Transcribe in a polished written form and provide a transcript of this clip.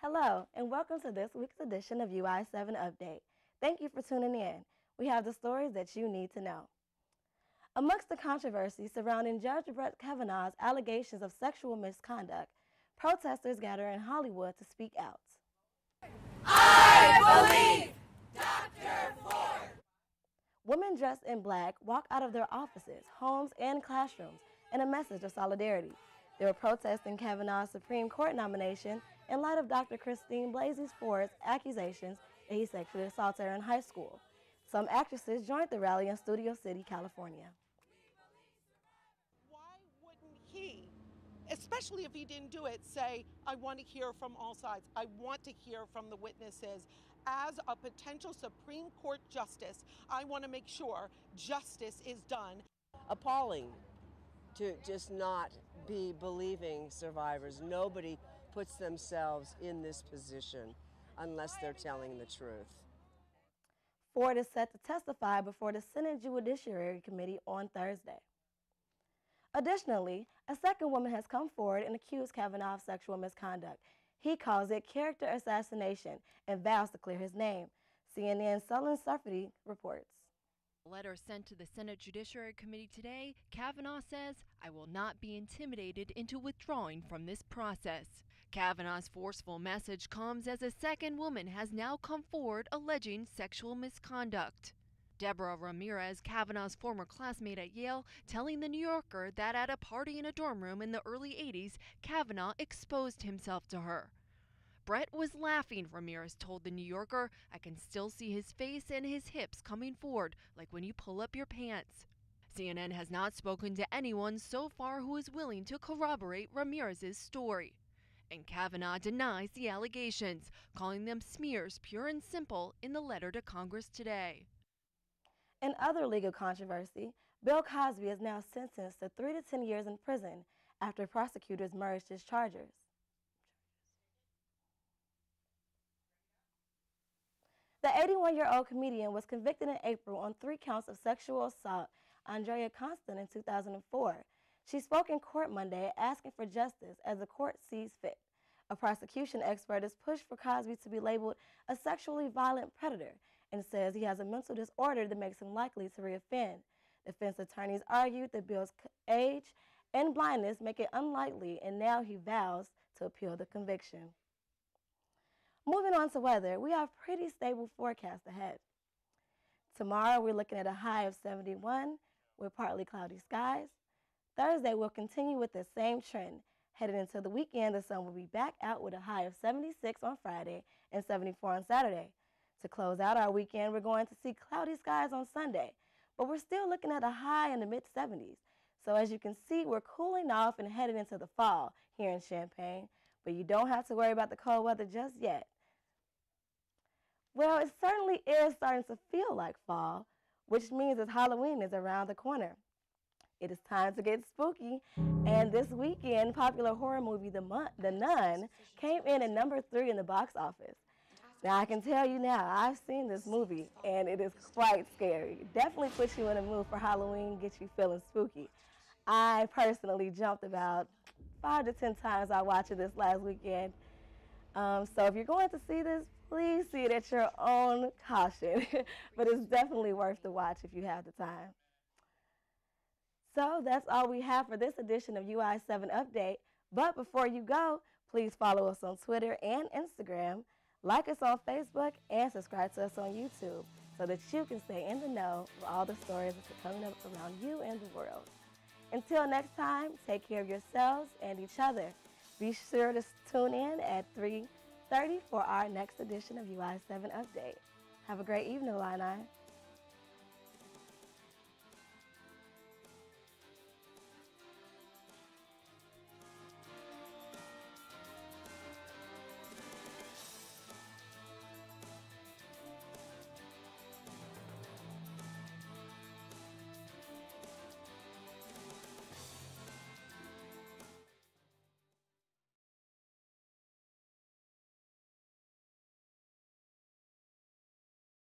Hello, and welcome to this week's edition of UI7 Update. Thank you for tuning in. We have the stories that you need to know. Amongst the controversy surrounding Judge Brett Kavanaugh's allegations of sexual misconduct, protesters gather in Hollywood to speak out. I believe Dr. Ford. Women dressed in black walk out of their offices, homes, and classrooms in a message of solidarity. They were protesting Kavanaugh's Supreme Court nomination in light of Dr. Christine Blasey Ford's accusations that he sexually assaulted her in high school. Some actresses joined the rally in Studio City, California. Why wouldn't he, especially if he didn't do it, say, I want to hear from all sides. I want to hear from the witnesses. As a potential Supreme Court justice, I want to make sure justice is done. Appalling to just not be believing survivors. Nobody puts themselves in this position unless they're telling the truth. Ford is set to testify before the Senate Judiciary Committee on Thursday. Additionally, a second woman has come forward and accused Kavanaugh of sexual misconduct. He calls it character assassination and vows to clear his name. CNN's Sullivan Safdie reports. A letter sent to the Senate Judiciary Committee today, Kavanaugh says, I will not be intimidated into withdrawing from this process. Kavanaugh's forceful message comes as a second woman has now come forward alleging sexual misconduct. Deborah Ramirez, Kavanaugh's former classmate at Yale, telling The New Yorker that at a party in a dorm room in the early 80s, Kavanaugh exposed himself to her. Brett was laughing, Ramirez told The New Yorker. I can still see his face and his hips coming forward, like when you pull up your pants. CNN has not spoken to anyone so far who is willing to corroborate Ramirez's story. And Kavanaugh denies the allegations, calling them smears pure and simple in the letter to Congress today. In other legal controversy, Bill Cosby is now sentenced to 3 to 10 years in prison after prosecutors merged his charges. The 81-year-old comedian was convicted in April on 3 counts of sexual assault on Andrea Constant in 2004. She spoke in court Monday asking for justice as the court sees fit. A prosecution expert has pushed for Cosby to be labeled a sexually violent predator and says he has a mental disorder that makes him likely to reoffend. Defense attorneys argued that Bill's age and blindness make it unlikely, and now he vows to appeal the conviction. Moving on to weather, we have pretty stable forecast ahead. Tomorrow we're looking at a high of 71 with partly cloudy skies. Thursday we'll continue with the same trend. Headed into the weekend, the sun will be back out with a high of 76 on Friday and 74 on Saturday. To close out our weekend, we're going to see cloudy skies on Sunday, but we're still looking at a high in the mid-70s. So as you can see, we're cooling off and headed into the fall here in Champaign, but you don't have to worry about the cold weather just yet. Well, it certainly is starting to feel like fall, which means that Halloween is around the corner. It is time to get spooky, and this weekend, popular horror movie The Nun came in at number 3 in the box office. Now, I can tell you now, I've seen this movie, and it is quite scary. It definitely puts you in a mood for Halloween, gets you feeling spooky. I personally jumped about 5 to 10 times I watched it this last weekend. So if you're going to see this, please see it at your own caution. But it's definitely worth the watch if you have the time. So that's all we have for this edition of UI7 Update. But before you go, please follow us on Twitter and Instagram, like us on Facebook, and subscribe to us on YouTube so that you can stay in the know of all the stories that are coming up around you and the world. Until next time, take care of yourselves and each other. Be sure to tune in at 3:30 for our next edition of UI7 Update. Have a great evening, Illini.